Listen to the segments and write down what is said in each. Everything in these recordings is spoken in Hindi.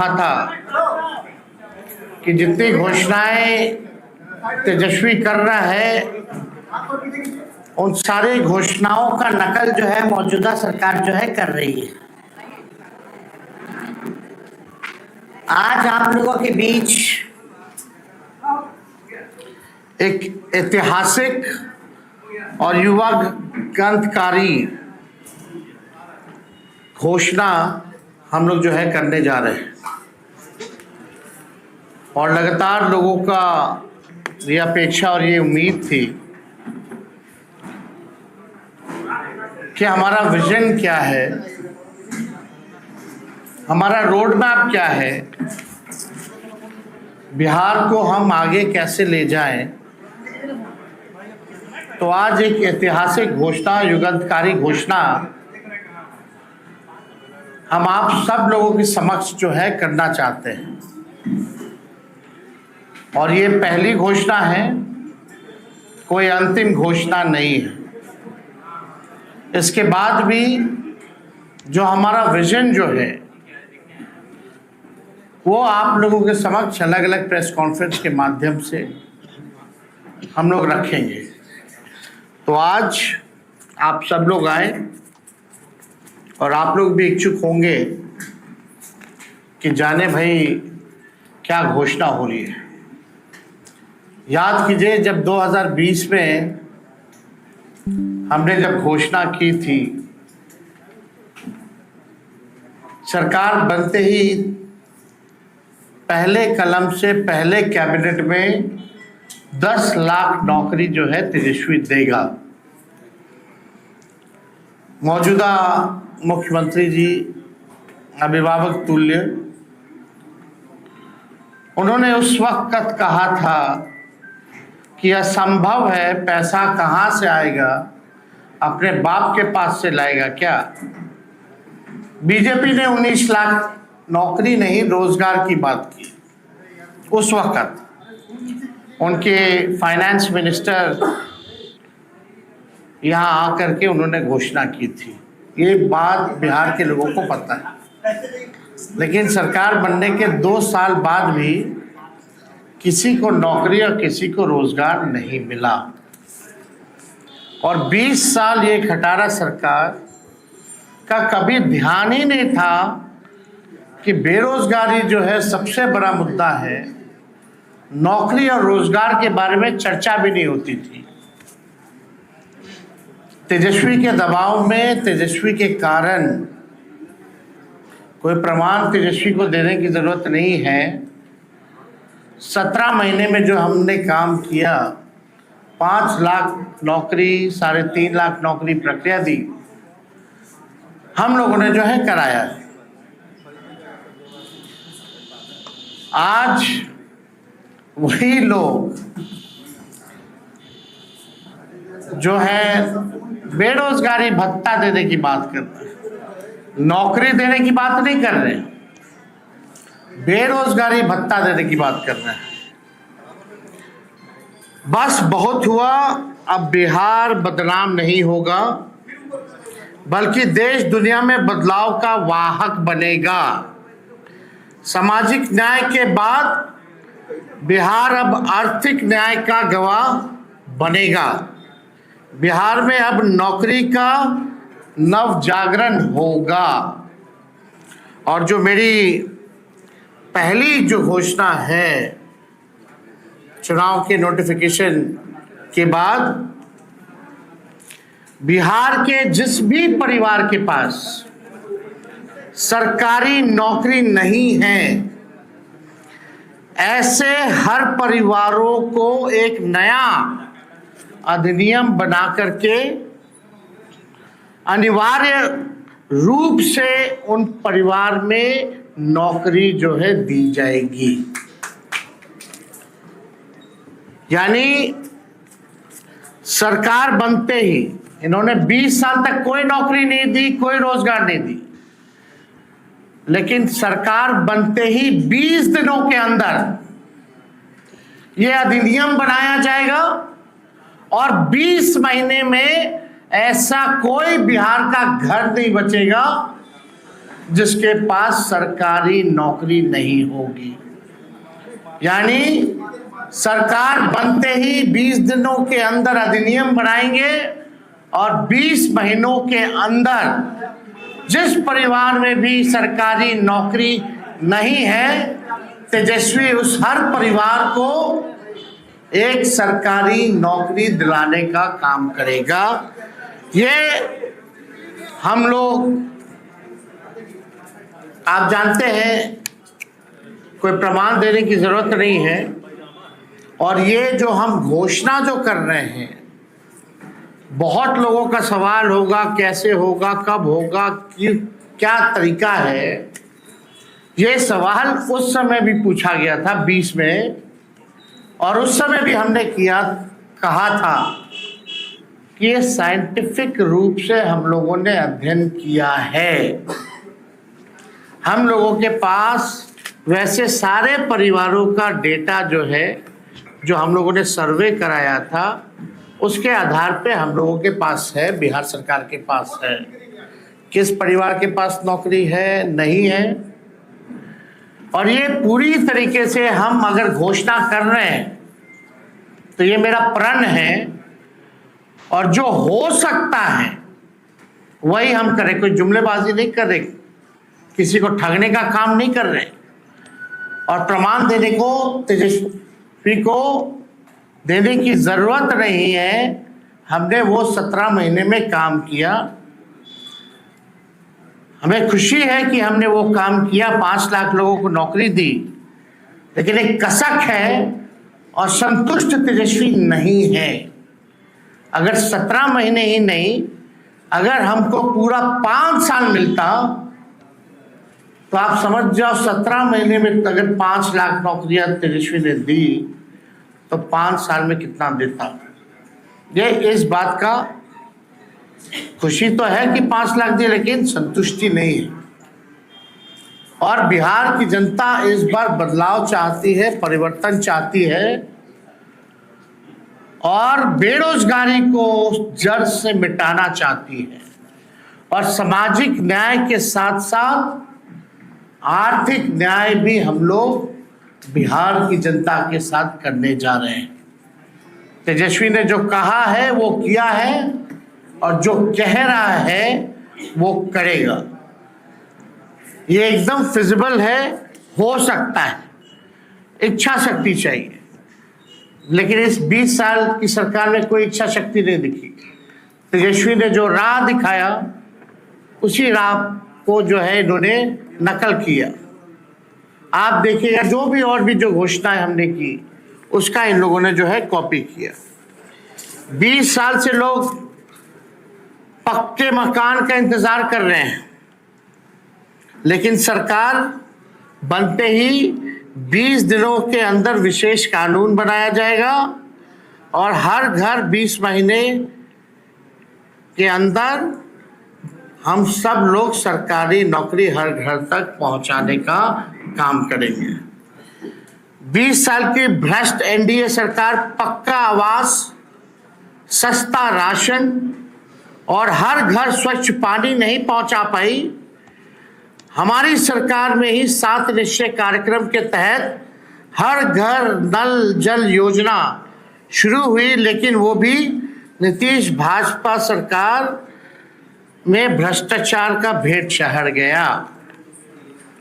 था कि जितनी घोषणाएं तेजस्वी कर रहा है उन सारी घोषणाओं का नकल जो है मौजूदा सरकार जो है कर रही है। आज आप लोगों के बीच एक ऐतिहासिक और युवा क्रांतिकारी घोषणा हम लोग जो है करने जा रहे हैं और लगातार लोगों का ये अपेक्षा और ये उम्मीद थी कि हमारा विजन क्या है, हमारा रोड मैप क्या है, बिहार को हम आगे कैसे ले जाएं। तो आज एक ऐतिहासिक घोषणा, युगांतकारी घोषणा हम आप सब लोगों के समक्ष जो है करना चाहते हैं और ये पहली घोषणा है, कोई अंतिम घोषणा नहीं है। इसके बाद भी जो हमारा विजन जो है वो आप लोगों के समक्ष अलग अलग प्रेस कॉन्फ्रेंस के माध्यम से हम लोग रखेंगे। तो आज आप सब लोग आए और आप लोग भी इच्छुक होंगे कि जाने भाई क्या घोषणा हो रही है। याद कीजिए जब 2020 में हमने जब घोषणा की थी, सरकार बनते ही पहले कलम से पहले कैबिनेट में 10 लाख नौकरी जो है तेजस्वी देगा। मौजूदा मुख्यमंत्री जी अभिभावक तुल्य, उन्होंने उस वक्त कहा था कि असंभव है, पैसा कहाँ से आएगा, अपने बाप के पास से लाएगा क्या। बीजेपी ने 19 लाख नौकरी नहीं रोजगार की बात की। उस वक्त उनके फाइनेंस मिनिस्टर यहाँ आकर के उन्होंने घोषणा की थी। ये बात बिहार के लोगों को पता है, लेकिन सरकार बनने के 2 साल बाद भी किसी को नौकरी और किसी को रोजगार नहीं मिला और 20 साल ये खटारा सरकार का कभी ध्यान ही नहीं था कि बेरोजगारी जो है सबसे बड़ा मुद्दा है। नौकरी और रोजगार के बारे में चर्चा भी नहीं होती थी। तेजस्वी के दबाव में, तेजस्वी के कारण, कोई प्रमाण तेजस्वी को देने की जरूरत नहीं है, 17 महीने में जो हमने काम किया, 5 लाख नौकरी, 3.5 लाख नौकरी प्रक्रिया दी, हम लोगों ने जो है कराया है। आज वही लोग जो है बेरोजगारी भत्ता देने की बात कर रहे हैं, नौकरी देने की बात नहीं कर रहे, बेरोजगारी भत्ता देने की बात कर रहे हैं। बस बहुत हुआ, अब बिहार बदनाम नहीं होगा बल्कि देश दुनिया में बदलाव का वाहक बनेगा। सामाजिक न्याय के बाद बिहार अब आर्थिक न्याय का गवाह बनेगा। बिहार में अब नौकरी का नव जागरण होगा। और जो मेरी पहली जो घोषणा है चुनाव के नोटिफिकेशन के बाद, बिहार के जिस भी परिवार के पास सरकारी नौकरी नहीं है, ऐसे हर परिवारों को एक नया अधिनियम बना करके अनिवार्य रूप से उन परिवार में नौकरी जो है दी जाएगी। यानी सरकार बनते ही इन्होंने 20 साल तक कोई नौकरी नहीं दी, कोई रोजगार नहीं दी, लेकिन सरकार बनते ही 20 दिनों के अंदर यह अधिनियम बनाया जाएगा और 20 महीने में ऐसा कोई बिहार का घर नहीं बचेगा जिसके पास सरकारी नौकरी नहीं होगी। यानी सरकार बनते ही 20 दिनों के अंदर अधिनियम बनाएंगे और 20 महीनों के अंदर जिस परिवार में भी सरकारी नौकरी नहीं है, तेजस्वी उस हर परिवार को एक सरकारी नौकरी दिलाने का काम करेगा। ये हम लोग, आप जानते हैं, कोई प्रमाण देने की जरूरत नहीं है। और ये जो हम घोषणा जो कर रहे हैं, बहुत लोगों का सवाल होगा कैसे होगा, कब होगा, क्या तरीका है। ये सवाल उस समय भी पूछा गया था 20 में, और उस समय भी हमने कहा था कि ये साइंटिफिक रूप से हम लोगों ने अध्ययन किया है। हम लोगों के पास वैसे सारे परिवारों का डेटा जो है, जो हम लोगों ने सर्वे कराया था, उसके आधार पे हम लोगों के पास है, बिहार सरकार के पास है, किस परिवार के पास नौकरी है, नहीं है। और ये पूरी तरीके से हम अगर घोषणा कर रहे हैं तो ये मेरा प्रण है, और जो हो सकता है वही हम करें। कोई जुमलेबाजी नहीं कर रहे, किसी को ठगने का काम नहीं कर रहे, और प्रमाण देने को तेजस्वी को देने की जरूरत नहीं है। हमने वो 17 महीने में काम किया। हमें खुशी है कि हमने वो काम किया, 5 लाख लोगों को नौकरी दी। लेकिन एक कसक है और संतुष्ट तेजस्वी नहीं है। अगर 17 महीने ही नहीं, अगर हमको पूरा 5 साल मिलता तो आप समझ जाओ 17 महीने में अगर 5 लाख नौकरियां तेजस्वी ने दी तो 5 साल में कितना देता। ये इस बात का खुशी तो है कि 5 लाख दिए, लेकिन संतुष्टि नहीं है। और बिहार की जनता इस बार बदलाव चाहती है, परिवर्तन चाहती है, और बेरोजगारी को जड़ से मिटाना चाहती है, और सामाजिक न्याय के साथ साथ आर्थिक न्याय भी हम लोग बिहार की जनता के साथ करने जा रहे हैं। तेजस्वी ने जो कहा है वो किया है, और जो कह रहा है वो करेगा। ये एकदम फिजिबल है, हो सकता है, इच्छा शक्ति चाहिए। लेकिन इस 20 साल की सरकार में कोई इच्छा शक्ति नहीं दिखी। तेजस्वी ने जो राह दिखाया, उसी राह को जो है इन्होंने नकल किया। आप देखिएगा जो भी और भी जो घोषणाएं हमने की, उसका इन लोगों ने जो है कॉपी किया। 20 साल से लोग पक्के मकान का इंतजार कर रहे हैं, लेकिन सरकार बनते ही 20 दिनों के अंदर विशेष कानून बनाया जाएगा, और हर घर 20 महीने के अंदर हम सब लोग सरकारी नौकरी हर घर तक पहुंचाने का काम करेंगे। 20 साल की भ्रष्ट एनडीए सरकार पक्का आवास, सस्ता राशन और हर घर स्वच्छ पानी नहीं पहुंचा पाई। हमारी सरकार में ही 7 निश्चय कार्यक्रम के तहत हर घर नल जल योजना शुरू हुई, लेकिन वो भी नीतीश भाजपा सरकार में भ्रष्टाचार का भेंट चढ़ गया।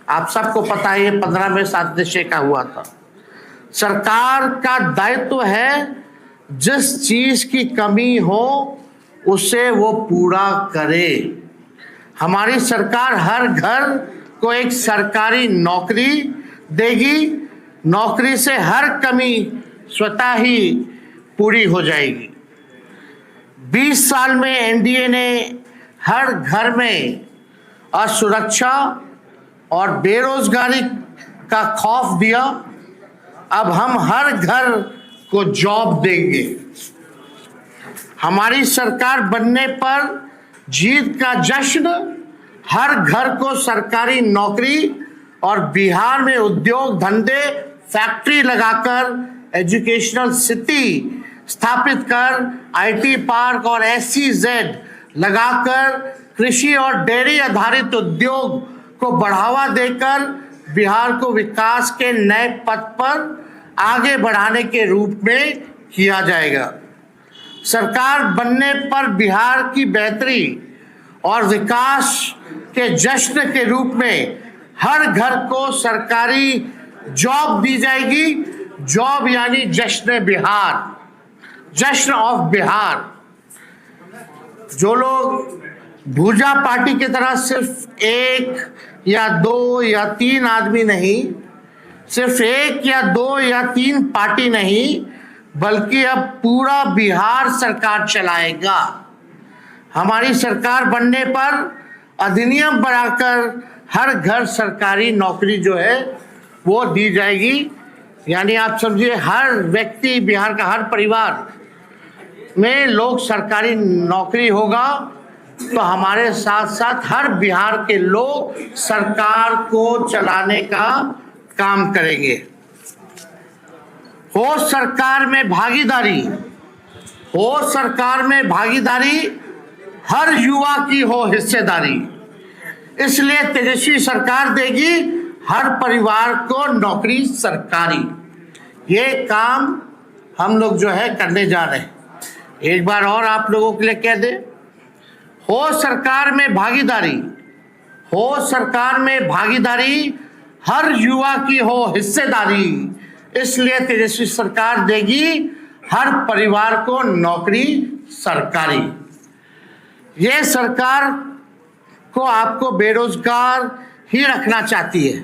आप सबको पता है, ये 15 में 7 निश्चय का हुआ था। सरकार का दायित्व है जिस चीज की कमी हो उसे वो पूरा करे। हमारी सरकार हर घर को एक सरकारी नौकरी देगी। नौकरी से हर कमी स्वतः ही पूरी हो जाएगी। 20 साल में एनडीए ने हर घर में असुरक्षा और बेरोजगारी का खौफ दिया। अब हम हर घर को जॉब देंगे। हमारी सरकार बनने पर जीत का जश्न, हर घर को सरकारी नौकरी, और बिहार में उद्योग धंधे फैक्ट्री लगाकर एजुकेशनल सिटी स्थापित कर आईटी पार्क और SEZ लगाकर कृषि और डेयरी आधारित उद्योग को बढ़ावा देकर बिहार को विकास के नए पथ पर आगे बढ़ाने के रूप में किया जाएगा। सरकार बनने पर बिहार की बेहतरी और विकास के जश्न के रूप में हर घर को सरकारी जॉब दी जाएगी। जॉब यानी जश्न बिहार, जश्न ऑफ बिहार। जो लोग भूजा पार्टी की तरह सिर्फ 1 या 2 या 3 आदमी नहीं, सिर्फ 1 या 2 या 3 पार्टी नहीं, बल्कि अब पूरा बिहार सरकार चलाएगा। हमारी सरकार बनने पर अधिनियम बनाकर हर घर सरकारी नौकरी जो है वो दी जाएगी। यानी आप समझिए हर व्यक्ति, बिहार का हर परिवार में लोग सरकारी नौकरी होगा, तो हमारे साथ साथ हर बिहार के लोग सरकार को चलाने का काम करेंगे। हो सरकार में भागीदारी, हो सरकार में भागीदारी, हर युवा की हो हिस्सेदारी। इसलिए तेजस्वी सरकार देगी हर परिवार को नौकरी सरकारी। ये काम हम लोग जो है करने जा रहे हैं। एक बार और आप लोगों के लिए कह दे, हो सरकार में भागीदारी, हो सरकार में भागीदारी, हर युवा की हो हिस्सेदारी। इसलिए तेजस्वी सरकार देगी हर परिवार को नौकरी सरकारी। ये सरकार को आपको बेरोजगार ही रखना चाहती है,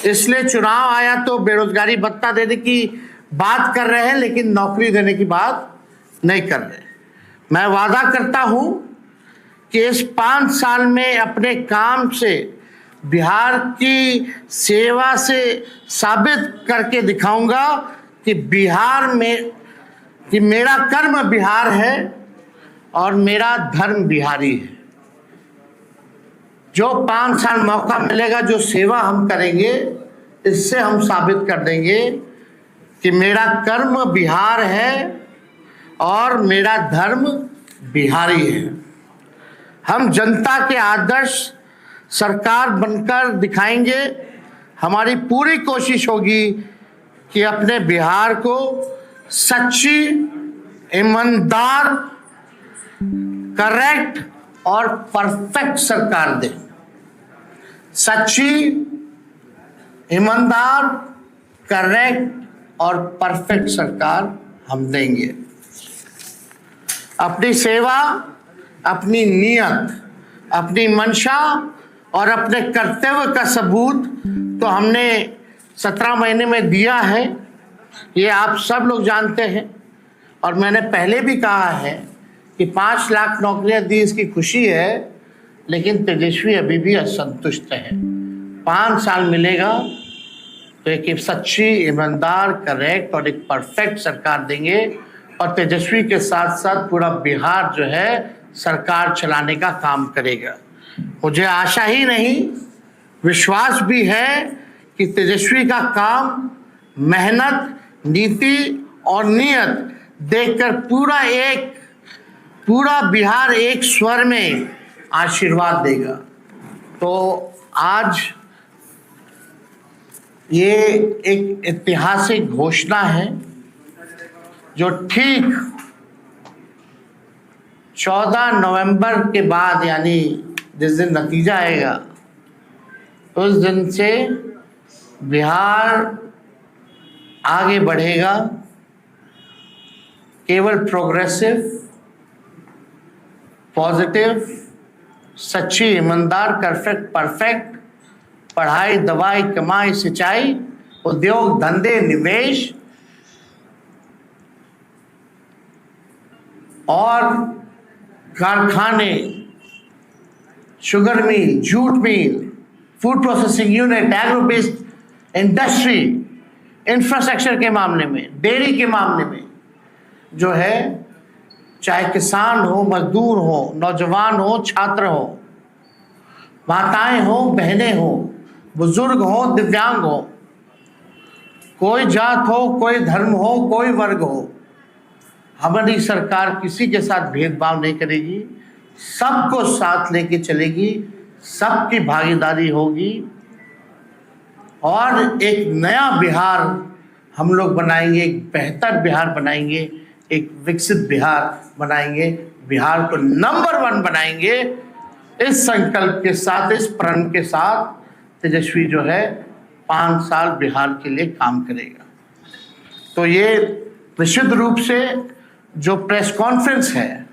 इसलिए चुनाव आया तो बेरोजगारी भत्ता देने की बात कर रहे हैं, लेकिन नौकरी देने की बात नहीं कर रहे। मैं वादा करता हूं कि इस 5 साल में अपने काम से बिहार की सेवा से साबित करके दिखाऊंगा कि बिहार में कि मेरा कर्म बिहार है और मेरा धर्म बिहारी है। जो 5 साल मौका मिलेगा, जो सेवा हम करेंगे, इससे हम साबित कर देंगे कि मेरा कर्म बिहार है और मेरा धर्म बिहारी है। हम जनता के आदर्श सरकार बनकर दिखाएंगे। हमारी पूरी कोशिश होगी कि अपने बिहार को सच्ची, ईमानदार, करेक्ट और परफेक्ट सरकार दे। सच्ची, ईमानदार, करेक्ट और परफेक्ट सरकार हम देंगे। अपनी सेवा, अपनी नियत, अपनी मंशा और अपने कर्तव्य का सबूत तो हमने 17 महीने में दिया है, ये आप सब लोग जानते हैं। और मैंने पहले भी कहा है कि 5 लाख नौकरियां दी, इसकी खुशी है, लेकिन तेजस्वी अभी भी असंतुष्ट है। 5 साल मिलेगा तो एक सच्ची, ईमानदार, करेक्ट और एक परफेक्ट सरकार देंगे। और तेजस्वी के साथ साथ पूरा बिहार जो है सरकार चलाने का काम करेगा। मुझे आशा ही नहीं, विश्वास भी है कि तेजस्वी का काम, मेहनत, नीति और नियत देखकर पूरा बिहार एक स्वर में आशीर्वाद देगा। तो आज ये एक ऐतिहासिक घोषणा है जो ठीक 14 नवंबर के बाद, यानी जिस दिन नतीजा आएगा उस दिन से बिहार आगे बढ़ेगा। केवल प्रोग्रेसिव, पॉजिटिव, सच्ची, ईमानदार, परफेक्ट, पढ़ाई, दवाई, कमाई, सिंचाई, उद्योग, धंधे, निवेश और कारखाने, sugar mill, jute mill, food processing unit, agro based industry, infrastructure के मामले में, डेयरी के मामले में जो है, चाहे किसान हो, मजदूर हो, नौजवान हो, छात्र हो, माताएं हो, बहनें हो, बुजुर्ग हो, दिव्यांग हो, कोई जात हो, कोई धर्म हो, कोई वर्ग हो, हमारी सरकार किसी के साथ भेदभाव नहीं करेगी, सबको साथ लेके चलेगी, सबकी भागीदारी होगी और एक नया बिहार हम लोग बनाएंगे, एक बेहतर बिहार बनाएंगे, एक विकसित बिहार बनाएंगे, बिहार को नंबर 1 बनाएंगे। इस संकल्प के साथ, इस प्रण के साथ तेजस्वी जो है 5 साल बिहार के लिए काम करेगा। तो ये निश्चित रूप से जो प्रेस कॉन्फ्रेंस है,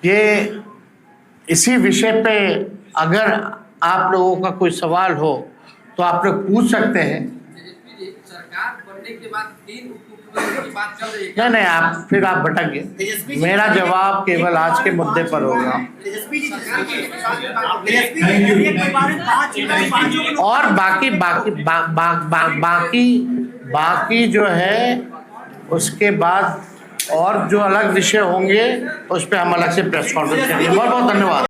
ये इसी विषय पे अगर आप लोगों का कोई सवाल हो तो आप लोग पूछ सकते हैं। सरकार बनने के बाद 3 उपमुख्यमंत्री की बात चल रही है। नहीं, आप फिर आप भटक गए। मेरा जवाब केवल आज के मुद्दे पर होगा। और बाकी जो है उसके बाद और जो अलग विषय होंगे उस पर हम अलग से प्रेस कॉन्फ्रेंस करेंगे। बहुत बहुत धन्यवाद।